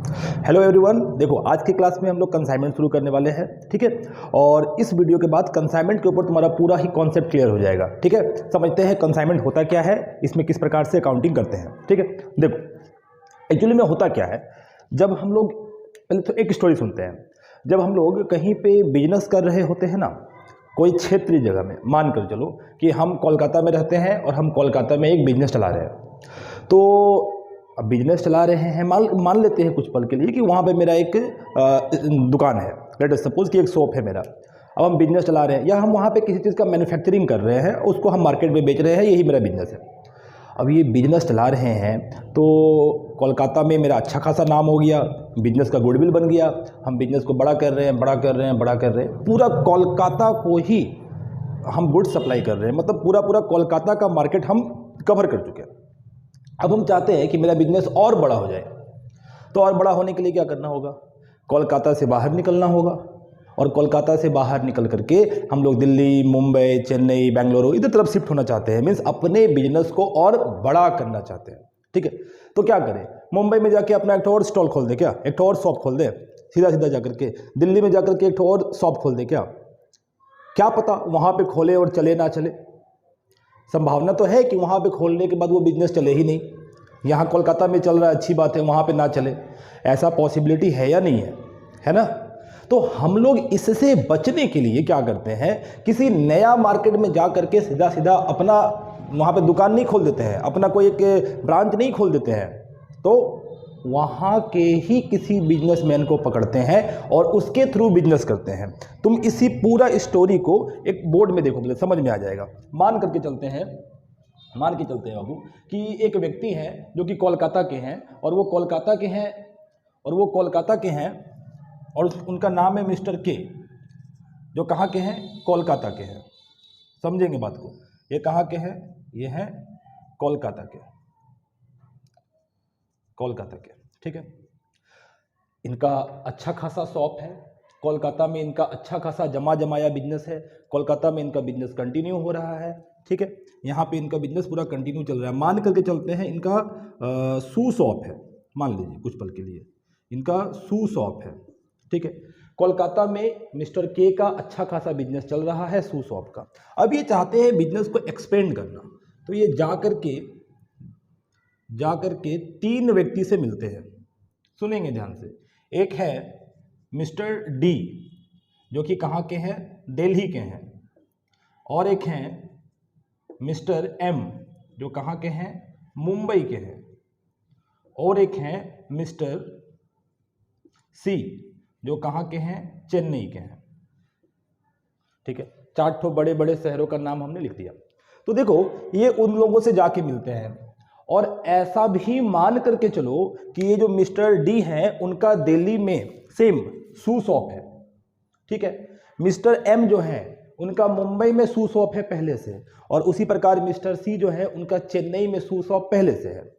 Hello everyone, देखो आज की क्लास में हम लोग कंसाइनमेंट शुरू करने वाले हैं। ठीक है, और इस वीडियो के बाद कंसाइनमेंट के ऊपर तुम्हारा पूरा ही कॉन्सेप्ट क्लियर हो जाएगा। ठीक है, समझते हैं कंसाइनमेंट होता क्या है, इसमें किस प्रकार से अकाउंटिंग करते हैं। ठीक है, देखो एक्चुअली में होता क्या है, जब हम लोग पहले तो एक स्टोरी सुनते हैं। जब हम लोग कहीं पे बिजनेस कर रहे होते हैं ना, कोई क्षेत्रीय जगह में, मान कर चलो कि हम कोलकाता में रहते हैं और हम कोलकाता में एक बिजनेस चला रहे हैं। तो अब बिजनेस चला रहे हैं, मान लेते हैं कुछ पल के लिए कि वहाँ पे मेरा एक दुकान है। लेट अस सपोज कि एक शॉप है मेरा। अब हम बिजनेस चला रहे हैं या हम वहाँ पे किसी चीज़ का मैन्युफैक्चरिंग कर रहे हैं, उसको हम मार्केट में बेच रहे हैं, यही मेरा बिजनेस है। अब ये बिजनेस चला रहे हैं तो कोलकाता में मेरा अच्छा खासा नाम हो गया, बिजनेस का गुडविल बन गया। हम बिजनेस को बड़ा कर रहे हैं, बड़ा कर रहे हैं, बड़ा कर रहे हैं, पूरा कोलकाता को ही हम गुड सप्लाई कर रहे हैं, मतलब पूरा कोलकाता का मार्केट हम कवर कर चुके हैं। अब हम चाहते हैं कि मेरा बिजनेस और बड़ा हो जाए, तो और बड़ा होने के लिए क्या करना होगा, कोलकाता से बाहर निकलना होगा। और कोलकाता से बाहर निकल करके हम लोग दिल्ली, मुंबई, चेन्नई, बेंगलुरु इधर तरफ शिफ्ट होना चाहते हैं, मीन्स अपने बिजनेस को और बड़ा करना चाहते हैं। ठीक है, तो क्या करें, मुंबई में जाके अपना एक और स्टॉल खोल दे क्या, एक और शॉप खोल दे, सीधा सीधा जाकर के दिल्ली में जाकर के एक और शॉप खोल दे क्या पता वहाँ पे खोले और चले ना चले। संभावना तो है कि वहाँ पे खोलने के बाद वो बिजनेस चले ही नहीं। यहाँ कोलकाता में चल रहा है, अच्छी बात है, वहाँ पे ना चले, ऐसा पॉसिबिलिटी है या नहीं है ना। तो हम लोग इससे बचने के लिए क्या करते हैं, किसी नया मार्केट में जा करके सीधा सीधा अपना वहाँ पे दुकान नहीं खोल देते हैं, अपना कोई एक ब्रांच नहीं खोल देते हैं, तो वहाँ के ही किसी बिजनेसमैन को पकड़ते हैं और उसके थ्रू बिजनेस करते हैं। तुम इसी पूरा स्टोरी को एक बोर्ड में देखो, मतलब समझ में आ जाएगा। मान के चलते हैं बाबू कि एक व्यक्ति हैं जो कि कोलकाता के हैं, और वो कोलकाता के हैं और उनका नाम है मिस्टर के, जो कहाँ के हैं, कोलकाता के हैं। समझेंगे बात को, ये कहाँ के हैं, ये हैं कोलकाता के। ठीक है, इनका अच्छा खासा शॉप है कोलकाता में, इनका अच्छा खासा जमाया बिजनेस है, कोलकाता में इनका बिजनेस कंटिन्यू हो रहा है। ठीक है, यहाँ पे इनका बिजनेस पूरा कंटिन्यू चल रहा है। मान करके चलते हैं इनका शू शॉप है, मान लीजिए कुछ पल के लिए इनका शू शॉप है। ठीक है, कोलकाता में मिस्टर के का अच्छा खासा बिजनेस चल रहा है शू शॉप का। अब ये चाहते हैं बिजनेस को एक्सपेंड करना, तो ये जा करके 3 व्यक्ति से मिलते हैं। सुनेंगे ध्यान से, एक है मिस्टर डी जो कि कहाँ के हैं, दिल्ली के हैं, और एक हैं मिस्टर एम जो कहाँ के हैं, मुंबई के हैं, और एक हैं मिस्टर सी जो कहाँ के हैं, चेन्नई के हैं। ठीक है, 4 बड़े बड़े शहरों का नाम हमने लिख दिया। तो देखो ये उन लोगों से जाके मिलते हैं, और ऐसा भी मान करके चलो कि ये जो मिस्टर डी हैं उनका दिल्ली में सेम शू शॉप है। ठीक है, मिस्टर एम जो है उनका मुंबई में शू शॉप है पहले से, और उसी प्रकार मिस्टर सी जो है उनका चेन्नई में शू शॉप पहले से है।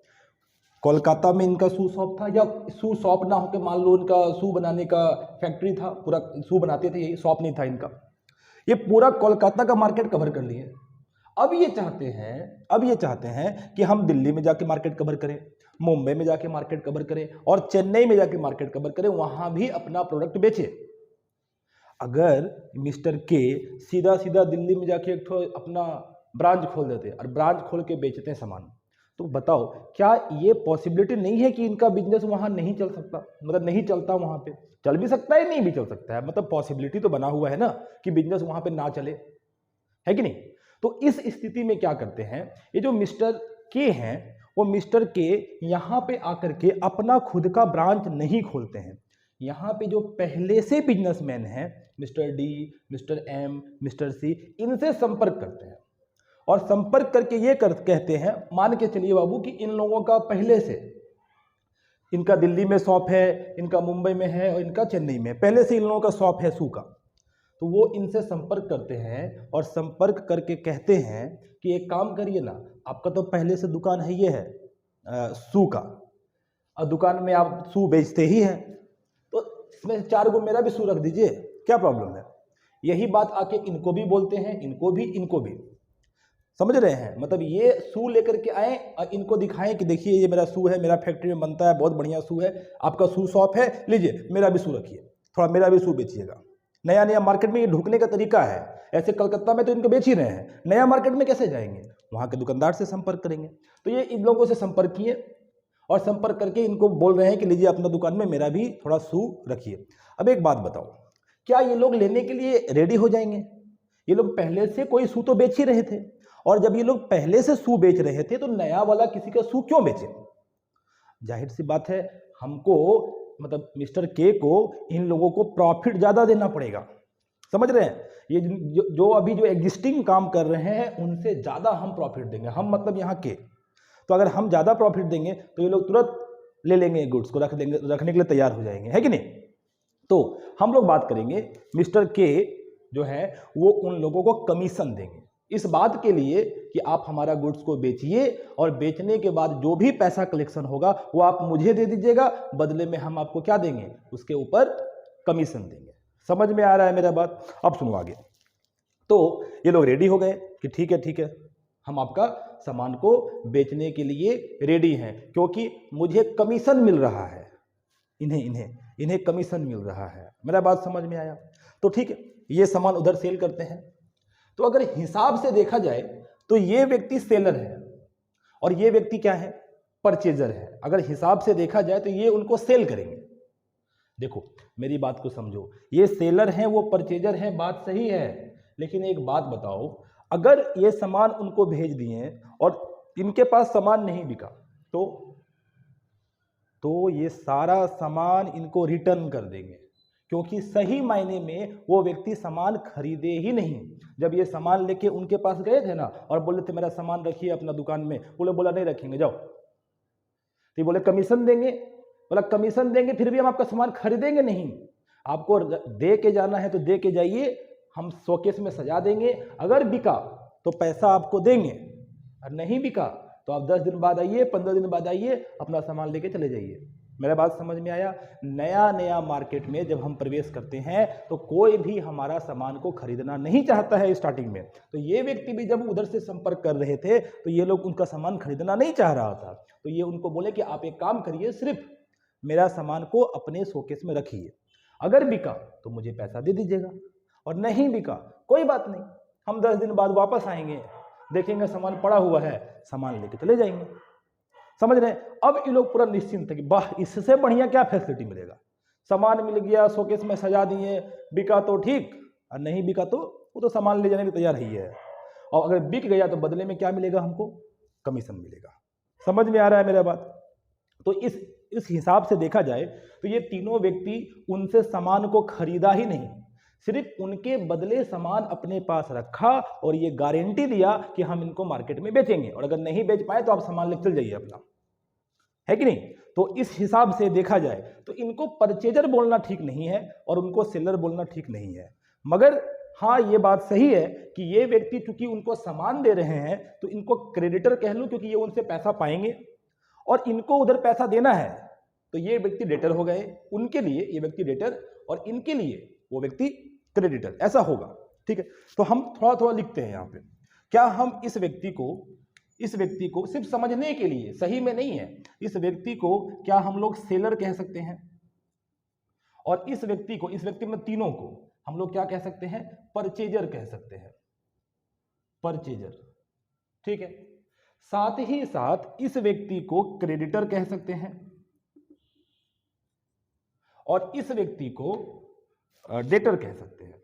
कोलकाता में इनका शू शॉप था, या शू शॉप ना होकर मान लो इनका शू बनाने का फैक्ट्री था, पूरा शू बनाते थे, यही शॉप नहीं था इनका। ये पूरा कोलकाता का मार्केट कवर कर लिए। अब ये चाहते हैं कि हम दिल्ली में जाके मार्केट कवर करें, मुंबई में जाके मार्केट कवर करें, और चेन्नई में जाके मार्केट कवर करें, वहां भी अपना प्रोडक्ट बेचें। अगर मिस्टर के सीधा सीधा दिल्ली में जाके एक अपना ब्रांच खोल देते और ब्रांच खोल के बेचते हैं सामान, तो बताओ क्या ये पॉसिबिलिटी नहीं है कि इनका बिजनेस वहां नहीं चल सकता, मतलब नहीं चलता, वहां पे चल भी सकता है, नहीं भी चल सकता है, मतलब पॉसिबिलिटी तो बना हुआ है ना कि बिजनेस वहां पे ना चले, है कि नहीं। तो इस स्थिति में क्या करते हैं, ये जो मिस्टर के हैं वो मिस्टर के यहाँ पे आकर के अपना खुद का ब्रांच नहीं खोलते हैं। यहाँ पे जो पहले से बिजनेसमैन हैं, mister D, mister M, mister C, इनसे संपर्क करते हैं, और संपर्क करके ये कहते हैं, मान के चलिए बाबू कि इन लोगों का पहले से, इनका दिल्ली में शॉप है, इनका मुंबई में है, और इनका चेन्नई में, पहले से इन लोगों का शॉप है शू का। तो वो इनसे संपर्क करते हैं और संपर्क करके कहते हैं कि एक काम करिए ना, आपका तो पहले से दुकान है, ये है शू का, और दुकान में आप शू बेचते ही हैं, तो इसमें 4 गो मेरा भी शू रख दीजिए, क्या प्रॉब्लम है। यही बात आके इनको भी बोलते हैं, इनको भी। समझ रहे हैं? मतलब ये शू लेकर के आए और इनको दिखाएं कि देखिए ये मेरा शू है, मेरा फैक्ट्री में बनता है, बहुत बढ़िया शू है, आपका शू शॉप है, लीजिए मेरा भी शू रखिए, थोड़ा मेरा भी शू बेचिएगा। नया नया मार्केट में ये ढुकने का तरीका है। ऐसे कलकत्ता में तो इनको बेच ही रहे हैं, नया मार्केट में कैसे जाएंगे? वहाँ के दुकानदार से संपर्क करेंगे। तो ये इन लोगों से संपर्क किए और संपर्क करके इनको बोल रहे हैं कि लीजिए अपना दुकान में मेरा भी थोड़ा शू रखिए। अब एक बात बताओ, क्या ये लोग लेने के लिए रेडी हो जाएंगे? ये लोग पहले से कोई शू तो बेच ही रहे थे, और जब ये लोग पहले से शू बेच रहे थे तो नया वाला किसी का शू क्यों बेचे? जाहिर सी बात है, हमको मतलब मिस्टर के को इन लोगों को प्रॉफिट ज्यादा देना पड़ेगा। समझ रहे हैं? ये जो अभी जो एग्जिस्टिंग काम कर रहे हैं उनसे ज्यादा हम प्रॉफिट देंगे। हम मतलब यहाँ के, तो अगर हम ज्यादा प्रॉफिट देंगे तो ये लोग तुरंत ले लेंगे, गुड्स को रख देंगे, रखने के लिए तैयार हो जाएंगे, है कि नहीं? तो हम लोग बात करेंगे मिस्टर के जो है वो उन लोगों को कमीशन देंगे इस बात के लिए कि आप हमारा गुड्स को बेचिए, और बेचने के बाद जो भी पैसा कलेक्शन होगा वो आप मुझे दे दीजिएगा, बदले में हम आपको क्या देंगे? उसके ऊपर कमीशन देंगे। समझ में आ रहा है मेरा बात? अब सुनो आगे। तो ये लोग रेडी हो गए कि ठीक है, हम आपका सामान को बेचने के लिए रेडी हैं, क्योंकि मुझे कमीशन मिल रहा है, इन्हें कमीशन मिल रहा है। मेरा बात समझ में आया? तो ठीक है, ये सामान उधर सेल करते हैं। तो अगर हिसाब से देखा जाए तो ये व्यक्ति सेलर है और ये व्यक्ति क्या है? परचेजर है। अगर हिसाब से देखा जाए तो ये उनको सेल करेंगे। देखो मेरी बात को समझो, ये सेलर हैं, वो परचेजर हैं, बात सही है, लेकिन एक बात बताओ, अगर ये सामान उनको भेज दिए और इनके पास सामान नहीं बिका तो ये सारा सामान इनको रिटर्न कर देंगे, क्योंकि सही मायने में वो व्यक्ति सामान खरीदे ही नहीं। जब ये सामान लेके उनके पास गए थे ना और बोले थे मेरा सामान रखिए अपना दुकान में, बोला नहीं रखेंगे, जाओ। तो ये बोले कमीशन देंगे, बोला कमीशन देंगे, फिर भी हम आपका सामान खरीदेंगे नहीं, आपको दे के जाना है तो दे के जाइए, हम शोकेस में सजा देंगे, अगर बिका तो पैसा आपको देंगे, और नहीं बिका तो आप 10 दिन बाद आइए, 15 दिन बाद आइए, अपना सामान लेके चले जाइए। मेरा बात समझ में आया? नया मार्केट में जब हम प्रवेश करते हैं तो कोई भी हमारा सामान को खरीदना नहीं चाहता है स्टार्टिंग में। तो ये व्यक्ति भी जब उधर से संपर्क कर रहे थे तो ये लोग उनका सामान खरीदना नहीं चाह रहा था, तो ये उनको बोले कि आप एक काम करिए, सिर्फ मेरा सामान को अपने शोकेस में रखिए, अगर बिका तो मुझे पैसा दे दीजिएगा, और नहीं बिका कोई बात नहीं, हम 10 दिन बाद वापस आएंगे, देखेंगे सामान पड़ा हुआ है, सामान लेके चले जाएंगे। समझ रहे हैं? अब ये लोग पूरा निश्चिंत है कि वाह, इससे बढ़िया क्या फैसिलिटी मिलेगा? सामान मिल गया, शोकेस में सजा दिए, बिका तो ठीक, और नहीं बिका तो वो तो सामान ले जाने के तैयार ही है, और अगर बिक गया तो बदले में क्या मिलेगा? हमको कमीशन मिलेगा। समझ में आ रहा है मेरा बात? तो इस हिसाब से देखा जाए तो ये तीनों व्यक्ति उनसे सामान को खरीदा ही नहीं, सिर्फ उनके बदले सामान अपने पास रखा और ये गारंटी दिया कि हम इनको मार्केट में बेचेंगे, और अगर नहीं बेच पाए तो आप सामान लेकर चल जाइए अपना, है कि नहीं? तो इस हिसाब से देखा जाए तो इनको परचेजर बोलना ठीक नहीं है और उनको सेलर बोलना ठीक नहीं है। मगर हाँ, ये बात सही है कि ये व्यक्ति चूंकि उनको सामान दे रहे हैं तो इनको क्रेडिटर कह लूं, क्योंकि ये उनसे पैसा पाएंगे और इनको उधर पैसा देना है, तो ये व्यक्ति डेटर हो गए, उनके लिए ये व्यक्ति डेटर और इनके लिए वो व्यक्ति क्रेडिटर, ऐसा होगा। ठीक है, तो हम थोड़ा थोड़ा लिखते हैं यहाँ पे। क्या हम इस व्यक्ति को सिर्फ समझने के लिए, सही में नहीं है, इस व्यक्ति को क्या हम लोग सेलर कह सकते हैं, और इस व्यक्ति में तीनों को हम लोग क्या कह सकते हैं? परचेजर कह सकते हैं, परचेजर। ठीक है, साथ ही साथ इस व्यक्ति को क्रेडिटर कह सकते हैं और इस व्यक्ति को डेटर कह सकते हैं।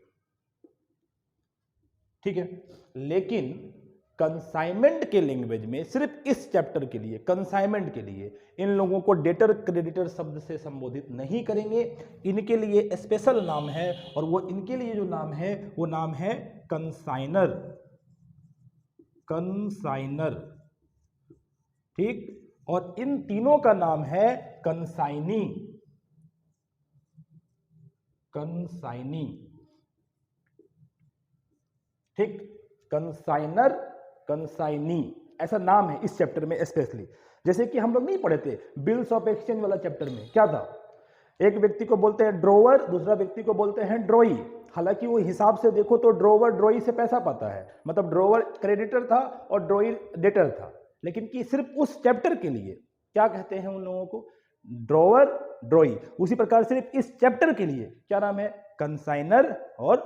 ठीक है, लेकिन कंसाइनमेंट के लैंग्वेज में सिर्फ इस चैप्टर के लिए, कंसाइनमेंट के लिए इन लोगों को डेटर क्रेडिटर शब्द से संबोधित नहीं करेंगे। इनके लिए स्पेशल नाम है, और वो इनके लिए जो नाम है वो नाम है कंसाइनर। कंसाइनर, ठीक, और इन तीनों का नाम है कंसाइनी। कंसाइनी, ठीक, कंसाइनर, कंसाइनी, ऐसा नाम है इस चैप्टर में स्पेशली। जैसे कि हम लोग नहीं पढ़े थे बिल्स ऑफ एक्सचेंज वाला चैप्टर में, क्या था? एक व्यक्ति को बोलते हैं ड्रोवर, दूसरा व्यक्ति को बोलते हैं ड्रॉई। हालांकि वो हिसाब से देखो तो ड्रोवर ड्रॉई से पैसा पाता है, मतलब ड्रोवर क्रेडिटर था और ड्रॉई डेटर था, लेकिन कि सिर्फ उस चैप्टर के लिए क्या कहते हैं उन लोगों को, ड्रोवर ड्रॉई। उसी प्रकार सिर्फ इस चैप्टर के लिए क्या नाम है, कंसाइनर और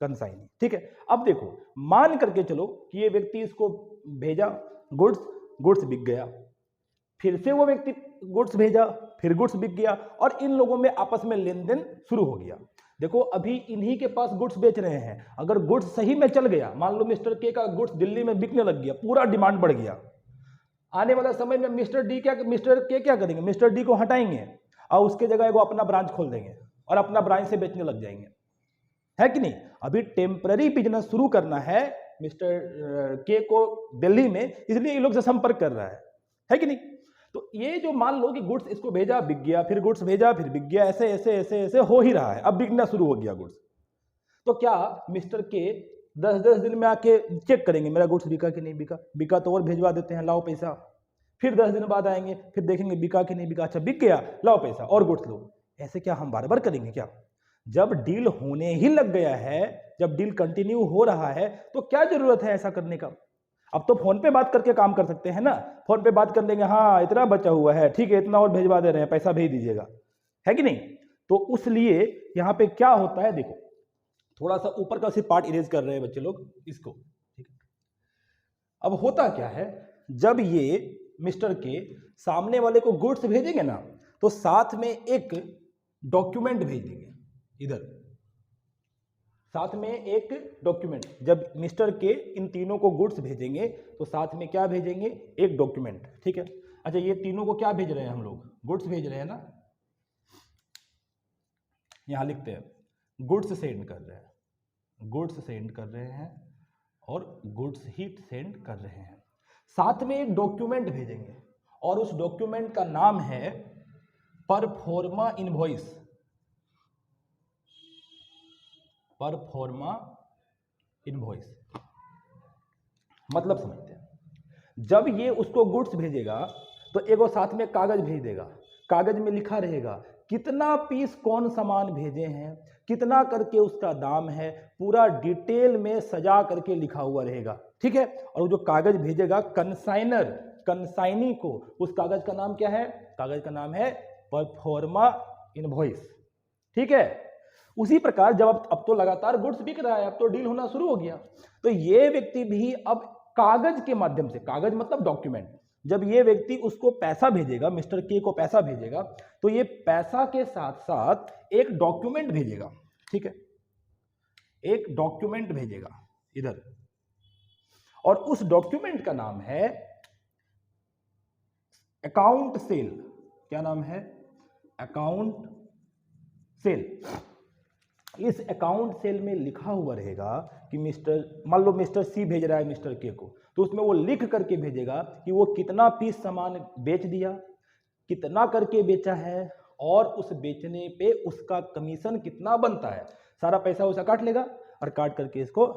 कंसाइनी। ठीक है, अब देखो मान करके चलो कि ये व्यक्ति इसको भेजा गुड्स, गुड्स बिक गया, फिर से वो व्यक्ति गुड्स भेजा, फिर गुड्स बिक गया, और इन लोगों में आपस में लेन देन शुरू हो गया। देखो अभी इन्हीं के पास गुड्स बेच रहे हैं, अगर गुड्स सही में चल गया, मान लो मिस्टर के का गुड्स दिल्ली में बिकने लग गया, पूरा डिमांड बढ़ गया, आने वाला समय में मिस्टर के क्या करेंगे, मिस्टर डी को हटाएंगे और उसके जगह वो अपना ब्रांच खोल देंगे और अपना ब्रांच से बेचने लग जाएंगे, है कि नहीं। अभी टेम्पररी बिजनेस शुरू करना है मिस्टर के को दिल्ली में, इसलिए ये लोग से संपर्क कर रहा है कि नहीं। तो ये जो मान लो कि गुड्स इसको भेजा बिक गया, फिर गुड्स भेजा फिर बिक गया, ऐसे ऐसे ऐसे ऐसे हो ही रहा है, अब बिकना शुरू हो गया गुड्स। तो क्या मिस्टर के 10-10 दिन में आके चेक करेंगे मेरा गुड्स बिका कि नहीं बिका, बिका तो और भेजवा देते हैं, लाओ पैसा। फिर 10 दिन बाद आएंगे, फिर देखेंगे बिका कि नहीं बिका, अच्छा बिक गया, लाओ पैसा और गुड्स लो। ऐसे क्या हम बार बार करेंगे क्या? जब डील होने ही लग गया है, जब डील कंटिन्यू हो रहा है, तो क्या जरूरत है ऐसा करने का। अब तो फोन पे बात करके काम कर सकते हैं ना, फोन पे बात कर लेंगे, हाँ इतना बचा हुआ है, ठीक है इतना और भेजवा दे रहे हैं, पैसा भेज दीजिएगा, है कि नहीं। तो उसलिए यहां पे क्या होता है, देखो थोड़ा सा ऊपर का सिर्फ पार्ट इरेज कर रहे हैं बच्चे लोग इसको, ठीक है। अब होता क्या है, जब ये मिस्टर के सामने वाले को गुड्स भेजेंगे ना, तो साथ में एक डॉक्यूमेंट भेज देंगे, इधर साथ में एक डॉक्यूमेंट। जब मिस्टर के इन तीनों को गुड्स भेजेंगे तो साथ में क्या भेजेंगे, एक डॉक्यूमेंट, ठीक है। अच्छा ये तीनों को क्या भेज रहे हैं हम लोग, गुड्स भेज रहे हैं ना, यहां लिखते हैं गुड्स सेंड कर रहे हैं, गुड्स सेंड कर रहे हैं और गुड्स ही सेंड कर रहे हैं। साथ में एक डॉक्यूमेंट भेजेंगे और उस डॉक्यूमेंट का नाम है परफॉर्मा इनवॉइस, परफॉर्मा इनवॉइस। मतलब समझते हैं, जब ये उसको गुड्स भेजेगा तो एगो साथ में कागज भेज देगा, कागज में लिखा रहेगा कितना पीस कौन सामान भेजे हैं, कितना करके उसका दाम है, पूरा डिटेल में सजा करके लिखा हुआ रहेगा, ठीक है। और जो कागज भेजेगा कंसाइनर, कंसाइनी को, उस कागज का नाम क्या है, कागज का नाम है परफॉर्मा इनवॉइस, ठीक है। उसी प्रकार जब अब तो लगातार गुड्स बिक रहा है, अब तो डील होना शुरू हो गया, तो ये व्यक्ति भी अब कागज के माध्यम से, कागज मतलब डॉक्यूमेंट, जब ये व्यक्ति उसको पैसा भेजेगा, मिस्टर के को पैसा भेजेगा, तो ये पैसा के साथ साथ एक डॉक्यूमेंट भेजेगा, ठीक है, एक डॉक्यूमेंट भेजेगा इधर, और उस डॉक्यूमेंट का नाम है अकाउंट सेल। क्या नाम है, अकाउंट सेल। इस अकाउंट सेल में लिखा हुआ रहेगा कि मिस्टर, मान लो मिस्टर सी भेज रहा है मिस्टर के को, तो उसमें वो लिख करके भेजेगा कि वो कितना पीस सामान बेच दिया, कितना करके बेचा है, और उस बेचने पे उसका कमीशन कितना बनता है, सारा पैसा उसका काट लेगा और काट करके इसको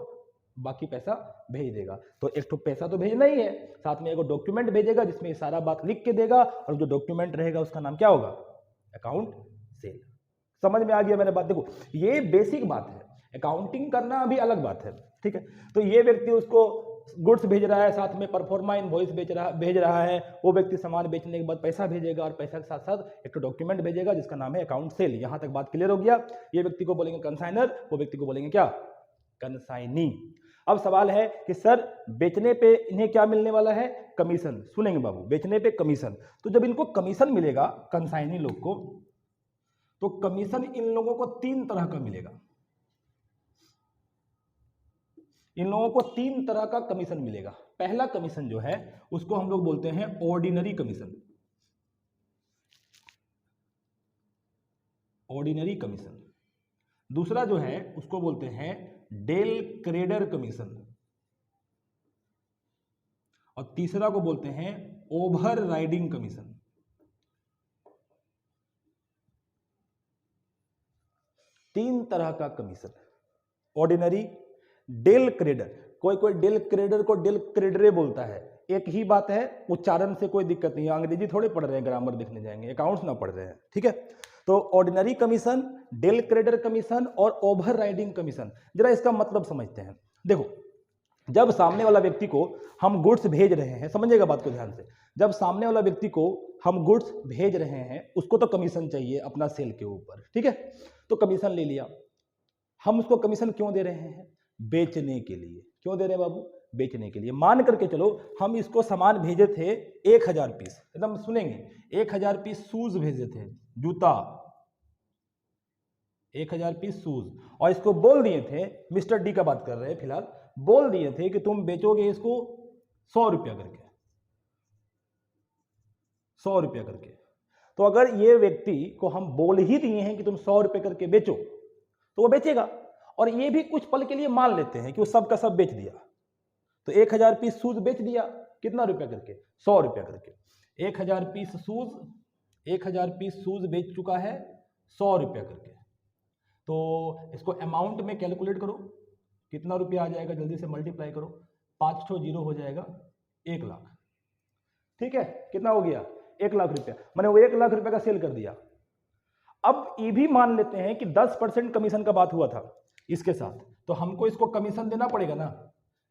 बाकी पैसा भेज देगा। तो एक तो पैसा तो भेजना ही है, साथ में एक डॉक्यूमेंट भेजेगा जिसमें सारा बात लिख के देगा, और जो डॉक्यूमेंट रहेगा उसका नाम क्या होगा, अकाउंट सेल। समझ में आ गया मैंने बात। देखो ये बेसिक बात है, अकाउंटिंग करना अभी अलग बात है, ठीक है। तो ये व्यक्ति उसको गुड्स भेज रहा है, साथ में परफॉर्मा इनवॉइस भेज रहा है, वो व्यक्ति सामान बेचने के बाद पैसा भेजेगा और पैसा के साथ साथ एक डॉक्यूमेंट भेजेगा जिसका नाम है अकाउंट सेल। यहां तक बात क्लियर हो गया। ये व्यक्ति को बोलेंगे कंसाइनर, वो व्यक्ति को बोलेंगे क्या, कंसाइनी। अब सवाल है कि सर बेचने पे इन्हें क्या मिलने वाला है, कमीशन। सुनेंगे बाबू, बेचने पे कमीशन। तो जब इनको कमीशन मिलेगा कंसाइनी लोग को, तो कमीशन इन लोगों को 3 तरह का मिलेगा। इन लोगों को 3 तरह का कमीशन मिलेगा। पहला कमीशन जो है उसको हम लोग बोलते हैं ऑर्डिनरी कमीशन, ऑर्डिनरी कमीशन। दूसरा जो है उसको बोलते हैं डेल क्रेडर कमीशन, और तीसरा को बोलते हैं ओवर राइडिंग कमीशन। तीन तरह का कमीशन, ऑर्डिनरी, डेल क्रेडर। कोई कोई डेल क्रेडर को डेल क्रेडरे बोलता है, एक ही बात है, उच्चारण से कोई दिक्कत नहीं है। अंग्रेजी थोड़े पढ़ रहे हैं, ग्रामर देखने जाएंगे, अकाउंट्स ना पढ़ रहे हैं, ठीक है। तो ordinary commission, del creditor commission और ओवर राइडिंग कमीशन, जरा इसका मतलब समझते हैं। देखो, जब सामने वाला व्यक्ति को हम गुड्स भेज रहे हैं, समझिएगा बात को ध्यान से, जब सामने वाला व्यक्ति को हम गुड्स भेज रहे हैं उसको तो कमीशन चाहिए अपना सेल के ऊपर, ठीक है। तो कमीशन ले लिया, हम उसको कमीशन क्यों दे रहे हैं? बेचने के लिए। क्यों दे रहे हैं बाबू? बेचने के लिए। मान करके चलो हम इसको सामान भेजे थे 1000 पीस, एकदम सुनेंगे, 1000 पीस शूज भेजे थे, जूता, 1000 पीस शूज, और इसको बोल दिए थे, मिस्टर डी का बात कर रहे हैं फिलहाल, बोल दिए थे कि तुम बेचोगे इसको 100 रुपया करके, 100 रुपया करके। तो अगर ये व्यक्ति को हम बोल ही दिए हैं कि तुम 100 रुपये करके बेचो, तो वो बेचेगा। और ये भी कुछ पल के लिए मान लेते हैं कि वो सब का सब बेच दिया, तो 1000 पीस शूज बेच दिया, कितना रुपया करके? 100 रुपया करके। 1000 पीस शूज, 1000 पीस शूज बेच चुका है 100 रुपया करके। तो इसको अमाउंट में कैलकुलेट करो, कितना रुपया आ जाएगा, जल्दी से मल्टीप्लाई करो, 5 जीरो हो जाएगा 1 लाख, ठीक है। कितना हो गया? 1 लाख रुपया, मैंने वो 1 लाख रुपया का सेल कर दिया। अब ये भी मान लेते हैं कि 10% कमीशन का बात हुआ था इसके साथ, तो हमको इसको कमीशन देना पड़ेगा ना।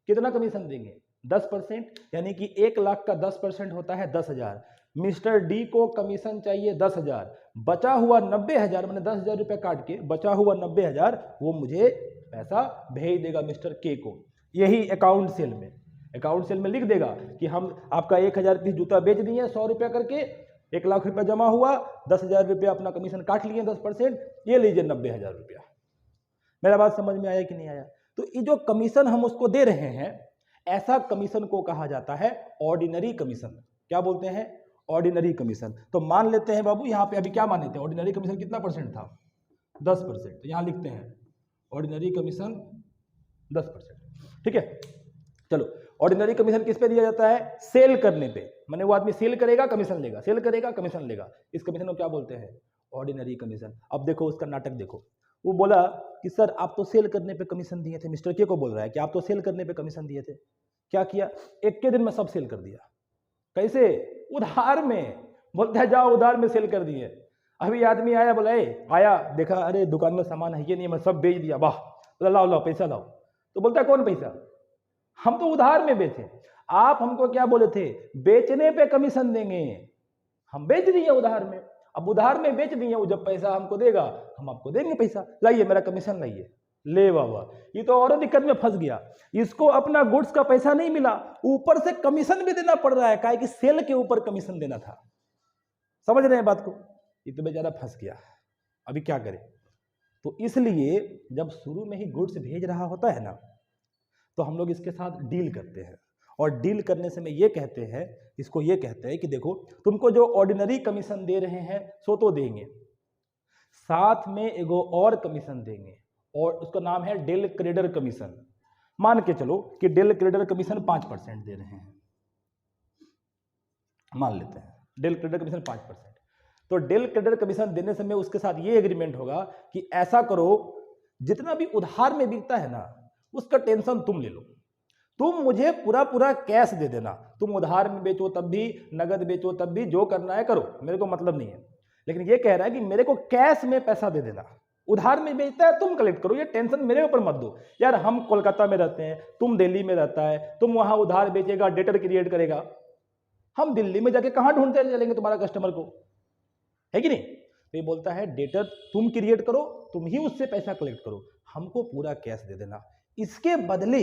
कितना कमीशन देंगे? 10%, यानी कि 1 लाख का 10% होता है 10,000। मिस्टर डी को कमीशन चाहिए 10,000, बचा हुआ 90,000, मैंने 10,000 रुपया काट के बचा हुआ 90,000 वो मुझे पैसा भेज देगा मिस्टर के को। यही अकाउंट सेल में, अकाउंट सेल में लिख देगा कि हम आपका 1000 पीस जूता बेच दिए 100 रुपया करके, 1 लाख रुपया जमा हुआ, 10,000 रुपया अपना कमीशन काट लिए 10%, ये लीजिए 90,000 रुपया। मेरा बात समझ में आया कि नहीं आया? तो ये जो कमीशन हम उसको दे रहे हैं, ऐसा कमीशन को कहा जाता है ऑर्डिनरी कमीशन। क्या बोलते हैं? Ordinary commission. तो मान लेते हैं बाबू, यहाँ पे अभी क्या मान लेते हैं, ऑर्डिनरी कमीशन कितना परसेंट था? 10%। तो यहाँ लिखते हैं ऑर्डिनरी कमीशन 10%, ठीक है। चलो, ऑर्डिनरी कमीशन किस पे दिया जाता है? सेल करने पे, माने वो आदमी सेल करेगा कमीशन लेगा, सेल करेगा कमीशन लेगा, इस कमीशन को क्या बोलते हैं? Ordinary commission. अब देखो उसका नाटक देखो, वो बोला कि सर आप तो सेल करने पे कमीशन दिए थे, मिस्टर के को बोल रहा है कि आप तो सेल करने पे कमीशन दिए थे, क्या किया? एक के दिन में सब सेल कर दिया। कैसे? उधार में। बोलता है जाओ उधार में सेल कर दिए। अभी आदमी आया, बोला आया, देखा अरे दुकान में सामान है ये नहीं, मैं सब बेच दिया, वाह, बोला लाओ लाओ पैसा लाओ। तो बोलता है कौन पैसा? हम तो उधार में बेचे, आप हमको क्या बोले थे? बेचने पे कमीशन देंगे, हम बेच दिए उधार में, अब उधार में बेच दिए, वो जब पैसा हमको देगा हम आपको देंगे पैसा, लाइए मेरा कमीशन लाइए। ले बाबा, ये तो और दिक्कत में फंस गया, इसको अपना गुड्स का पैसा नहीं मिला, ऊपर से कमीशन भी देना पड़ रहा है, काहे कि सेल के ऊपर कमीशन देना था। समझ रहे हैं बात को? ये तो बेचारा फंस गया, अभी क्या करे? तो इसलिए जब शुरू में ही गुड्स भेज रहा होता है ना, तो हम लोग इसके साथ डील करते हैं, और डील करने से में ये कहते हैं, इसको ये कहते हैं कि देखो तुमको जो ऑर्डिनरी कमीशन दे रहे हैं सो तो देंगे, साथ में एगो और कमीशन देंगे, और उसका नाम है डेल क्रेडिटर कमीशन। मान के चलो कि डेल क्रेडिटर कमीशन 5% दे रहे हैं, मान लेते हैं डेल क्रेडिटर कमीशन 5%। तो डेल क्रेडिटर कमीशन देने समय उसके साथ ये एग्रीमेंट होगा कि ऐसा करो, जितना भी उधार में बिकता है ना उसका टेंशन तुम ले लो, तुम मुझे पूरा पूरा कैश दे देना, तुम उधार में बेचो तब भी, नगद बेचो तब भी, जो करना है करो, मेरे को मतलब नहीं है। लेकिन ये कह रहा है कि मेरे को कैश में पैसा दे देना, उधार में बेचता है तुम कलेक्ट करो, ये टेंशन मेरे ऊपर मत दो। यार हम कोलकाता में रहते हैं, तुम दिल्ली में रहता है, तुम वहां उधार बेचेगा, डेटर क्रिएट करेगा, हम दिल्ली में जाके कहां ढूंढते चलेंगे तुम्हारा कस्टमर को, है कि नहीं? तो ये बोलता है डेटर तुम क्रिएट करो, तुम ही उससे पैसा कलेक्ट करो, हमको पूरा कैश दे देना, इसके बदले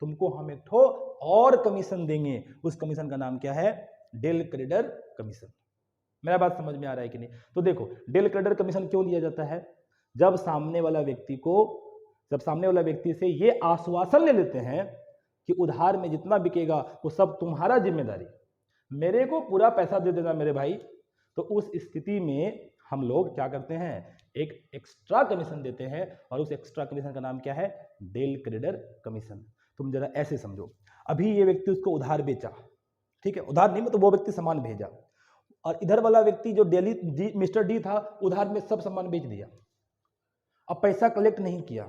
तुमको हम एक ठो और कमीशन देंगे, उस कमीशन का नाम क्या है? Del creditor commission. मेरा बात समझ में आ रहा है कि नहीं? तो देखो डेल क्रेडिटर कमीशन क्यों लिया जाता है? जब सामने वाला व्यक्ति से ये आश्वासन ले लेते हैं कि उधार में जितना बिकेगा वो सब तुम्हारा जिम्मेदारी, मेरे को पूरा पैसा दे देना मेरे भाई, तो उस स्थिति में हम लोग क्या करते हैं? एक एक्स्ट्रा कमीशन देते हैं, और उस एक्स्ट्रा कमीशन का नाम क्या है? Del creditor commission. तुम जरा ऐसे समझो, अभी ये व्यक्ति उसको उधार बेचा, ठीक है, उधार नहीं मतलब वो व्यक्ति सामान भेजा, और इधर वाला व्यक्ति जो मिस्टर डी था उधार में सब सामान बेच दिया, अब पैसा कलेक्ट नहीं किया,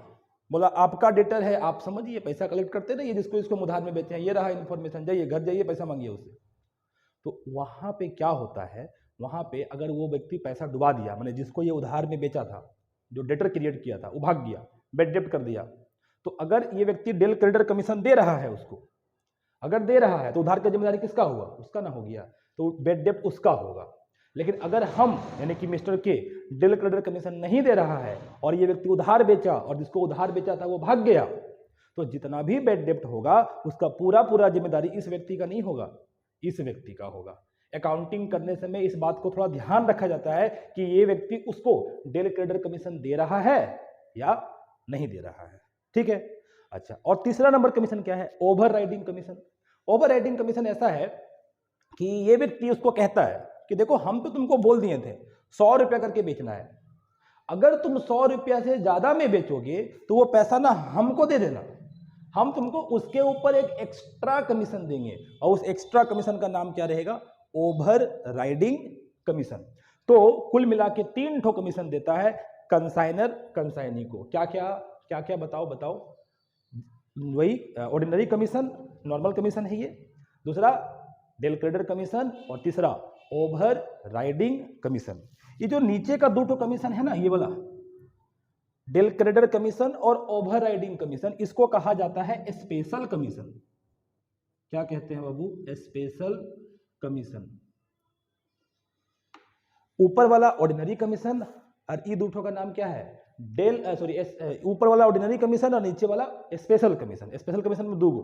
बोला आपका डेटर है, आप समझिए पैसा कलेक्ट करते रहिए, जिसको इसको उधार में बेचे हैं, ये रहा इन्फॉर्मेशन, जाइए घर जाइए पैसा मांगिए उससे। तो वहां पे क्या होता है? वहां पे अगर वो व्यक्ति पैसा डुबा दिया, मैंने जिसको ये उधार में बेचा था, जो डेटर क्रिएट किया था, वो भाग गया, बैड डेप्ट कर दिया, तो अगर ये व्यक्ति डेल क्रेडिटर कमीशन दे रहा है उसको, अगर दे रहा है तो उधार का जिम्मेदारी किसका हुआ? उसका ना हो गया, तो बैड डेप्ट उसका होगा। लेकिन अगर हम यानी कि मिस्टर के डेल क्रेडिटर कमीशन नहीं दे रहा है और ये व्यक्ति उधार बेचा और जिसको उधार बेचा था वो भाग गया, तो जितना भी बैड डेप्ट होगा उसका पूरा पूरा जिम्मेदारी इस व्यक्ति का नहीं होगा, इस व्यक्ति का होगा। अकाउंटिंग करने समय इस बात को थोड़ा ध्यान रखा जाता है कि ये व्यक्ति उसको डेल क्रेडिटर कमीशन दे रहा है या नहीं दे रहा है, ठीक है। अच्छा, और तीसरा नंबर कमीशन क्या है? Over riding commission. Overriding commission ऐसा है कि ये व्यक्ति उसको कहता है कि देखो हम तो तुमको बोल दिए थे 100 रुपया करके बेचना है, अगर तुम 100 रुपया से ज्यादा में बेचोगे तो वो पैसा ना हमको दे देना, हम तुमको उसके ऊपर एक एक्स्ट्रा कमीशन देंगे, और उस एक्स्ट्रा कमीशन का नाम क्या रहेगा? Over riding commission. तो कुल मिला के 3 ठो कमीशन देता है कंसाइनर कंसाइनी को। क्या क्या क्या क्या बताओ। वही ऑर्डिनरी कमीशन, नॉर्मल कमीशन है ये, दूसरा डेल क्रेडिटर कमीशन, और तीसरा ओवर राइडिंग कमीशन। ये जो नीचे का 2 ठो कमीशन है ना, ये वाला डेल क्रेडिटर कमीशन और ओवर राइडिंग कमीशन, इसको कहा जाता है स्पेशल कमीशन। क्या कहते हैं बाबू? Special commission. ऊपर वाला ऑर्डिनरी कमीशन और ये 2 ठो का नाम क्या है? ऊपर वाला ऑर्डिनरी कमीशन और नीचे वाला स्पेशल कमीशन। स्पेशल कमीशन में 2 गो,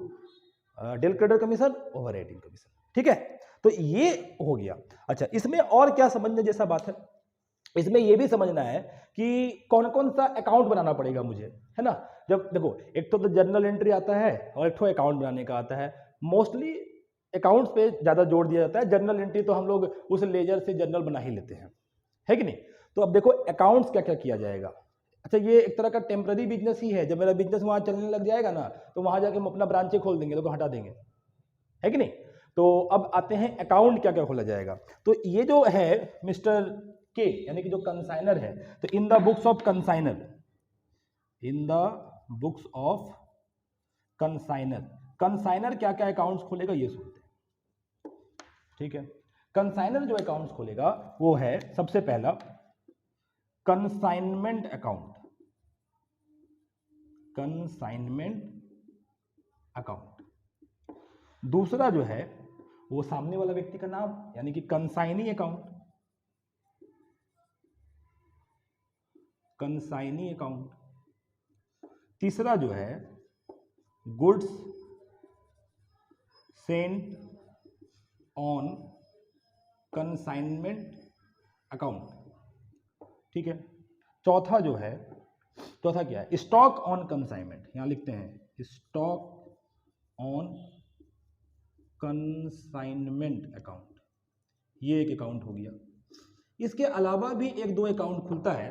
del creditor commission, overriding commission, ठीक है। तो ये हो गया। अच्छा, इसमें और क्या समझने जैसा बात है? इसमें यह भी समझना है कि कौन कौन सा अकाउंट बनाना पड़ेगा मुझे, है ना। जब देखो, एक तो जर्नल एंट्री आता है और एक तो अकाउंट बनाने का आता है। मोस्टली अकाउंट्स पे ज्यादा जोर दिया जाता है, जर्नल एंट्री तो हम लोग उस लेजर से जर्नल बना ही लेते हैं, है कि नहीं। तो अब देखो अकाउंट्स क्या क्या किया जाएगा। अच्छा, ये एक तरह का टेम्पररी बिजनेस ही है। जब मेरा बिजनेस वहां चलने लग जाएगा ना, तो वहां जाके हम अपना ब्रांचें खोल देंगे, तो हटा देंगे, है कि नहीं। तो अब आते हैं अकाउंट क्या क्या खोला जाएगा। तो ये जो है मिस्टर के यानी कि जो कंसाइनर है, तो in the books of consignor, in the books of consignor, consignor क्या क्या अकाउंट्स खोलेगा ये सुनते हैं, ठीक है। कंसाइनर जो अकाउंट्स खोलेगा वो है सबसे पहला कंसाइनमेंट अकाउंट, कंसाइनमेंट अकाउंट। दूसरा जो है वो सामने वाला व्यक्ति का नाम यानी कि कंसाइनी अकाउंट, कंसाइनी अकाउंट। तीसरा जो है goods Saint on consignment account, ठीक है। चौथा जो है, चौथा क्या है? Stock on consignment. यहां लिखते हैं स्टॉक ऑन कंसाइनमेंट अकाउंट, ये एक अकाउंट हो गया। इसके अलावा भी 1-2 अकाउंट खुलता है,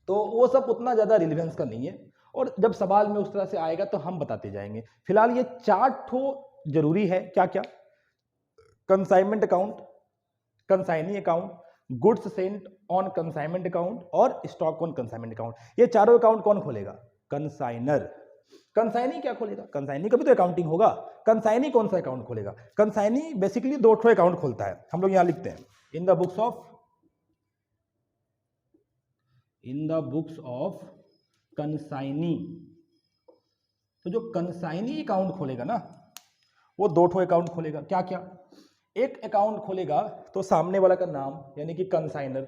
तो वो सब उतना ज्यादा रिलेवेंस का नहीं है, और जब सवाल में उस तरह से आएगा तो हम बताते जाएंगे। फिलहाल ये 4 ठो जरूरी है। क्या क्या? Consignment account, consignee account, goods Saint on consignment account और स्टॉक ऑन कंसाइनमेंट अकाउंट। ये चारों अकाउंट कौन खोलेगा? कंसाइनर। कंसाइनी क्या खोलेगा? कंसाइनी का भी तो अकाउंटिंग होगा। कंसाइनी कौन सा अकाउंट खोलेगा? कंसाइनी बेसिकली 2 ठो अकाउंट खोलता है। हम लोग यहां लिखते हैं इन द बुक्स ऑफ कंसाइनी। तो जो कंसाइनी अकाउंट खोलेगा ना, वो 2 ठो अकाउंट खोलेगा। क्या क्या? एक अकाउंट खोलेगा तो सामने वाला का नाम यानी कि कंसाइनर,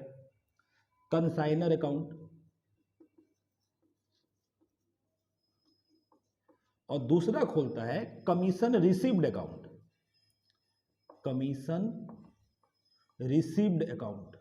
कंसाइनर अकाउंट, और दूसरा खोलता है commission received account, commission received account.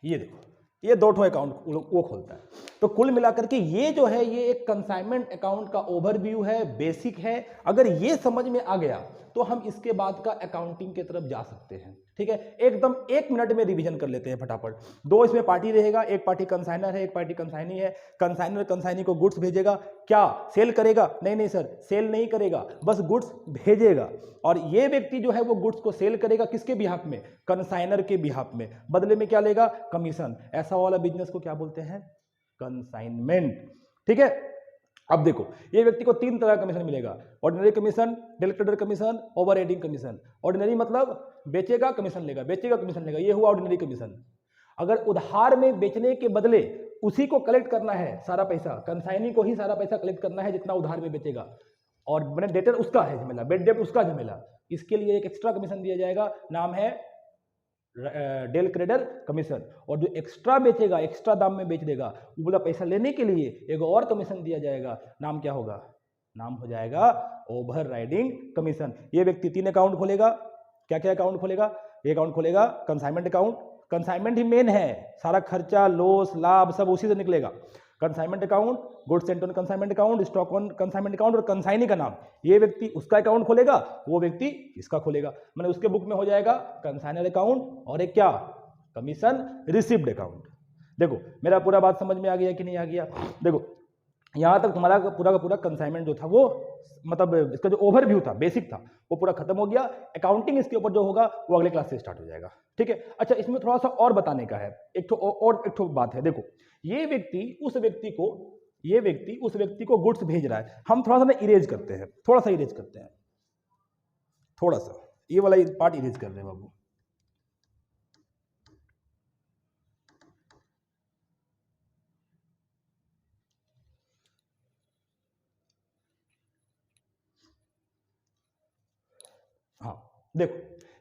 ये देखो, ये 2 ठो अकाउंट वो खोलता है। तो कुल मिलाकर के ये जो है, ये एक कंसाइनमेंट अकाउंट का ओवरव्यू है, बेसिक है। अगर ये समझ में आ गया तो हम इसके बाद का अकाउंटिंग की तरफ जा सकते हैं, ठीक है। एकदम 1 मिनट में रिवीजन कर लेते हैं फटाफट। 2 इसमें पार्टी रहेगा, एक पार्टी कंसाइनर है, एक पार्टी कंसाइनी है। कंसाइनर कंसाइनी को गुड्स भेजेगा, क्या सेल करेगा? नहीं सर, सेल नहीं करेगा, बस गुड्स भेजेगा। और ये व्यक्ति जो है वो गुड्स को सेल करेगा किसके बिहाफ में? कंसाइनर के बिहाफ में। बदले में क्या लेगा? कमीशन। ऐसा वाला बिजनेस को क्या बोलते हैं? कंसाइनमेंट, ठीक है। अब देखो, ये व्यक्ति को 3 तरह का कमीशन मिलेगा, ordinary commission, direct trader commission, overriding commission. Ordinary मतलब बेचेगा कमीशन लेगा, बेचेगा कमीशन लेगा, ये हुआ ऑर्डिनरी कमीशन। अगर उधार में बेचने के बदले उसी को कलेक्ट करना है सारा पैसा, कंसाइनी को ही सारा पैसा कलेक्ट करना है जितना उधार में बेचेगा, और मैंने डेटर उसका है झमेला, बेड डेट उसका झमेला, इसके लिए एक एक्स्ट्रा कमीशन दिया जाएगा, नाम है डेल क्रेडर कमीशन। और जो एक्स्ट्रा बेचेगा, एक्स्ट्रा दाम में बेच देगा, वो बोला पैसा लेने के लिए एक और कमीशन दिया जाएगा, नाम क्या होगा? नाम हो जाएगा ओवर राइडिंग कमीशन। ये व्यक्ति 3 अकाउंट खोलेगा। क्या क्या अकाउंट खोलेगा? एक अकाउंट खोलेगा कंसाइनमेंट अकाउंट, कंसाइनमेंट ही मेन है, सारा खर्चा लॉस लाभ सब उसी से निकलेगा। Consignment account, goods Saint on consignment account, stock on consignment account, और कंसाइनी का नाम, ये व्यक्ति उसका अकाउंट खोलेगा, वो व्यक्ति इसका खोलेगा। मैंने उसके बुक में हो जाएगा कंसाइनर अकाउंट और एक क्या, कमीशन रिसीव्ड अकाउंट। देखो मेरा पूरा बात समझ में आ गया कि नहीं आ गया? देखो यहां तक तुम्हारा पूरा का पूरा कंसाइनमेंट जो था वो, मतलब इसका जो ओवरव्यू था, बेसिक था, वो पूरा खत्म हो गया। अकाउंटिंग इसके ऊपर जो होगा वो अगले क्लास से स्टार्ट हो जाएगा, ठीक है। अच्छा, इसमें थोड़ा सा और बताने का है, एक तो बात है। देखो ये व्यक्ति उस व्यक्ति को गुड्स भेज रहा है। हम थोड़ा सा ना इरेज करते हैं, थोड़ा सा ये वाला पार्ट इरेज कर रहे हैं बाबू। हाँ देखो,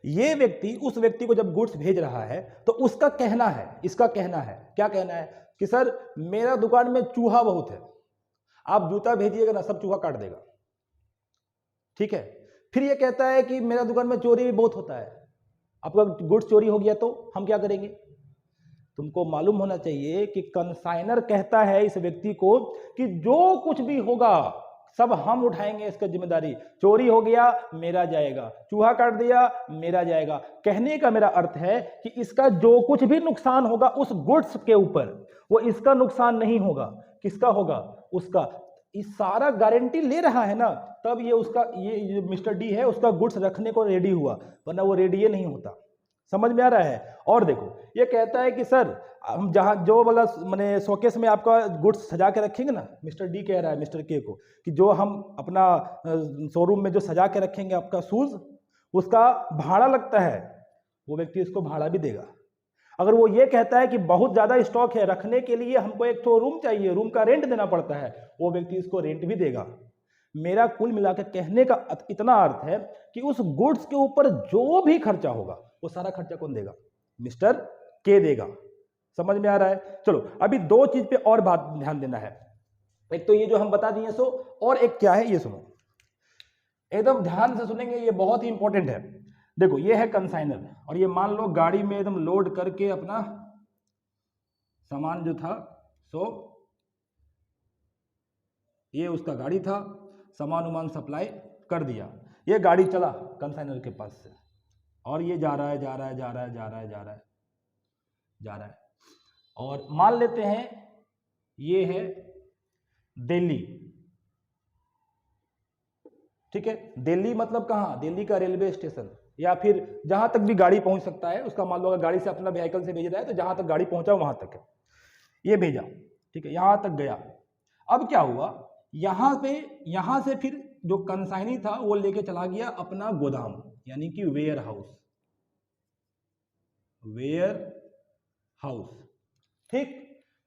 ये व्यक्ति उस व्यक्ति को जब गुड्स भेज रहा है तो उसका कहना है, इसका कहना है, क्या कहना है कि सर मेरा दुकान में चूहा बहुत है, आप जूता भेजिएगा ना सब चूहा काट देगा, ठीक है। फिर ये कहता है कि मेरा दुकान में चोरी भी बहुत होता है, आपका गुड्स चोरी हो गया तो हम क्या करेंगे? तुमको मालूम होना चाहिए कि कंसाइनर कहता है इस व्यक्ति को कि जो कुछ भी होगा सब हम उठाएंगे इसका जिम्मेदारी, चोरी हो गया मेरा जाएगा, चूहा काट दिया मेरा जाएगा। कहने का मेरा अर्थ है कि इसका जो कुछ भी नुकसान होगा उस गुड्स के ऊपर, वो इसका नुकसान नहीं होगा, किसका होगा? उसका। इस सारा गारंटी ले रहा है ना, तब ये उसका, ये मिस्टर डी है, उसका गुड्स रखने को रेडी हुआ, वरना वो रेडी ये नहीं होता। समझ में आ रहा है? और देखो ये कहता है कि सर हम जहां जो वाला मैंने शोकेस में आपका गुड्स सजा के रखेंगे ना, मिस्टर डी कह रहा है मिस्टर के को कि जो हम अपना शोरूम में जो सजा के रखेंगे आपका शूज, उसका भाड़ा लगता है, वो व्यक्ति इसको भाड़ा भी देगा। अगर वो ये कहता है कि बहुत ज्यादा स्टॉक है, रखने के लिए हमको एक तो रूम चाहिए, रूम का रेंट देना पड़ता है, वो व्यक्ति इसको रेंट भी देगा। मेरा कुल मिलाकर कहने का इतना अर्थ है कि उस गुड्स के ऊपर जो भी खर्चा होगा वो सारा खर्चा कौन देगा? मिस्टर के देगा। समझ में आ रहा है? चलो अभी 2 चीज पे और बात ध्यान देना है। एक तो ये जो हम बता दिए सो, और एक क्या है ये सुनो, एकदम ध्यान से सुनेंगे, ये बहुत ही इंपॉर्टेंट है। देखो ये है कंसाइनर, और ये मान लो गाड़ी में एकदम लोड करके अपना सामान जो था, सो ये उसका गाड़ी था, सामान उमान सप्लाई कर दिया, ये गाड़ी चला कंसाइनर के पास से, और ये जा रहा है, और मान लेते हैं ये है दिल्ली, ठीक है। दिल्ली मतलब कहाँ? दिल्ली का रेलवे स्टेशन, या फिर जहां तक भी गाड़ी पहुंच सकता है उसका, मान लो अगर गाड़ी से अपना व्हीकल से भेज रहा है तो जहां तक गाड़ी पहुंचा वहां तक है, ये भेजा, ठीक है, यहां तक गया। अब क्या हुआ, यहां से फिर जो कंसाइनी था वो लेके चला गया अपना गोदाम, यानी कि वेयर हाउस, ठीक।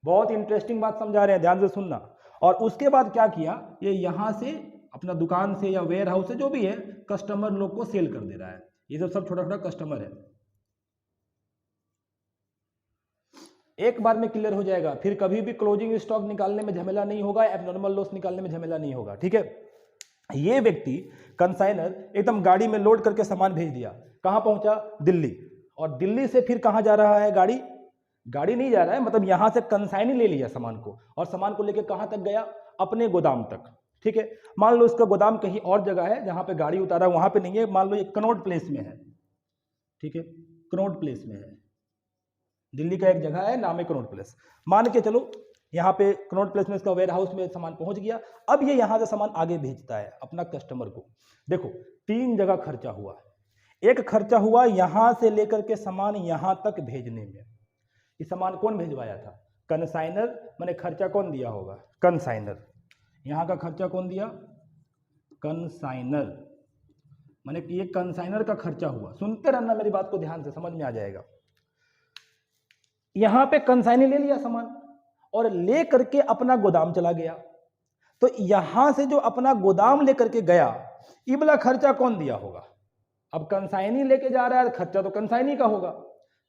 बहुत इंटरेस्टिंग बात समझा रहे हैं, ध्यान से सुनना। और उसके बाद क्या किया, ये यहां से अपना दुकान से या वेयर हाउस से जो भी है कस्टमर लोग को सेल कर दे रहा है। ये सब छोटा छोटा कस्टमर है, एक बार में क्लियर हो जाएगा। फिर कभी भी क्लोजिंग स्टॉक निकालने में झमेला नहीं होगा, एब्नॉर्मल लॉस निकालने में झमेला नहीं होगा, ठीक है। ये व्यक्ति कंसाइनर एकदम गाड़ी में लोड करके सामान भेज दिया, कहां पहुंचा? दिल्ली। और दिल्ली से फिर कहां जा रहा है? गाड़ी नहीं जा रहा है, मतलब यहां से कंसाइनी ले लिया सामान को, और सामान को लेकर कहां तक गया? अपने गोदाम तक, ठीक है। मान लो इसका गोदाम कहीं और जगह है, जहां पे गाड़ी उतारा वहां पे नहीं है, मान लो ये कनॉट प्लेस में है, ठीक है, कनॉट प्लेस में है, दिल्ली का एक जगह है नाम है कनॉट प्लेस, मान के चलो यहाँ पे कनॉट प्लेस में इसका वेयर हाउस में सामान पहुंच गया। अब ये यहाँ से सामान आगे भेजता है अपना कस्टमर को। देखो 3 जगह खर्चा हुआ, एक खर्चा हुआ यहां से लेकर के सामान यहां तक भेजने में, ये सामान कौन भेजवाया था? कंसाइनर। मैंने खर्चा कौन दिया होगा? कंसाइनर। यहाँ का खर्चा कौन दिया? कंसाइनर, माने कि ये कंसाइनर का खर्चा हुआ। सुनते रहना मेरी बात को ध्यान से, समझ में आ जाएगा। यहां पे कंसाइनी ले लिया सामान और ले करके अपना गोदाम चला गया, तो यहां से जो अपना गोदाम लेकर के गया, ये वाला खर्चा कौन दिया होगा? अब कंसाइनी लेके जा रहा है, खर्चा तो कंसाइनी का होगा,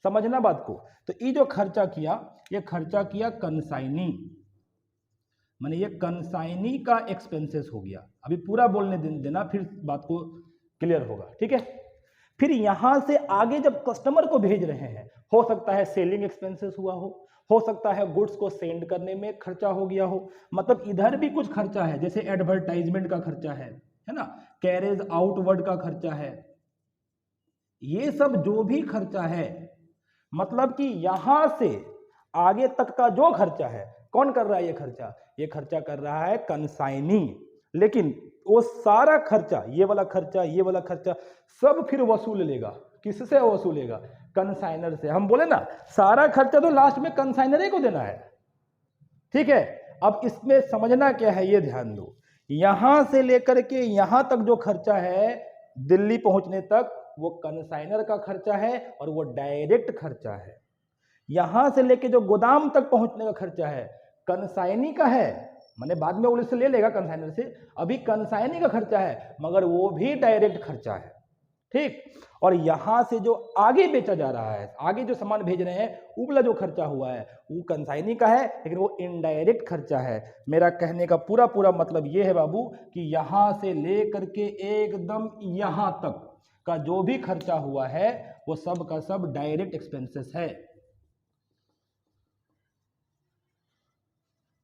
समझना बात को। तो ये जो खर्चा किया, ये खर्चा किया कंसाइनी, माने ये कंसाइनी का एक्सपेंसेस हो गया। अभी पूरा बोलने देना, फिर बात को क्लियर होगा, ठीक है। फिर यहां से आगे जब कस्टमर को भेज रहे हैं, हो सकता है सेलिंग एक्सपेंसेस हुआ हो सकता है गुड्स को सेंड करने में खर्चा हो गया हो, मतलब इधर भी कुछ खर्चा है, जैसे एडवर्टाइजमेंट का खर्चा है ना, कैरेज आउटवर्ड का खर्चा है, ये सब जो भी खर्चा है, मतलब कि यहां से आगे तक का जो खर्चा है, कौन कर रहा है ये खर्चा? ये खर्चा कर रहा है कंसाइनी। लेकिन वो सारा खर्चा, ये वाला खर्चा, ये वाला खर्चा सब फिर वसूल लेगा। किससे वसूलेगा? कंसाइनर से। हम बोले ना, सारा खर्चा तो लास्ट में कंसाइनर को देना है, ठीक है। अब इसमें समझना क्या है, ये ध्यान दो। यहां से लेकर के यहां तक जो खर्चा है दिल्ली पहुंचने तक, वो कंसाइनर का खर्चा है और वो डायरेक्ट खर्चा है। यहां से लेके जो गोदाम तक पहुंचने का खर्चा है कंसाइनी का है, माने बाद में वो इससे ले लेगा कंसाइनर से, अभी कंसाइनी का खर्चा है, मगर वो भी डायरेक्ट खर्चा है, ठीक। और यहां से जो आगे बेचा जा रहा है, आगे जो सामान भेज रहे हैं, वो वाला जो खर्चा हुआ है वो कंसाइनी का है, लेकिन वो इनडायरेक्ट खर्चा है। मेरा कहने का पूरा मतलब ये है बाबू कि यहां से लेकर के एकदम यहां तक का जो भी खर्चा हुआ है वो सब का सब डायरेक्ट एक्सपेंसेस है,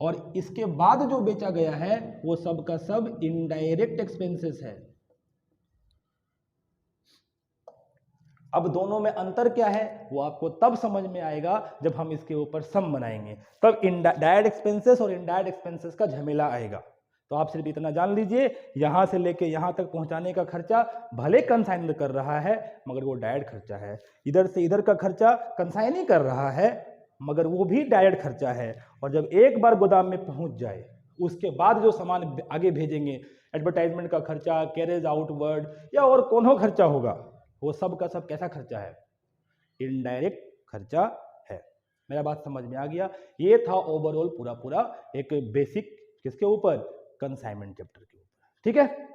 और इसके बाद जो बेचा गया है वो सब का सब इनडायरेक्ट एक्सपेंसेस है। अब दोनों में अंतर क्या है वो आपको तब समझ में आएगा जब हम इसके ऊपर सम बनाएंगे, तब डायरेक्ट एक्सपेंसेस और इनडायरेक्ट एक्सपेंसेस का झमेला आएगा। तो आप सिर्फ इतना जान लीजिए, यहां से लेके यहां तक पहुंचाने का खर्चा भले कंसाइनर कर रहा है मगर वो डायरेक्ट खर्चा है, इधर से इधर का खर्चा कंसाइनी कर रहा है मगर वो भी डायरेक्ट खर्चा है। और जब एक बार गोदाम में पहुंच जाए, उसके बाद जो सामान आगे भेजेंगे, एडवर्टाइजमेंट का खर्चा, कैरेज आउटवर्ड या और कौन खर्चा होगा, वो सब का सब कैसा खर्चा है? इनडायरेक्ट खर्चा है। मेरा बात समझ में आ गया? ये था ओवरऑल पूरा एक बेसिक किसके ऊपर? कंसाइनमेंट चैप्टर के ऊपर, ठीक है।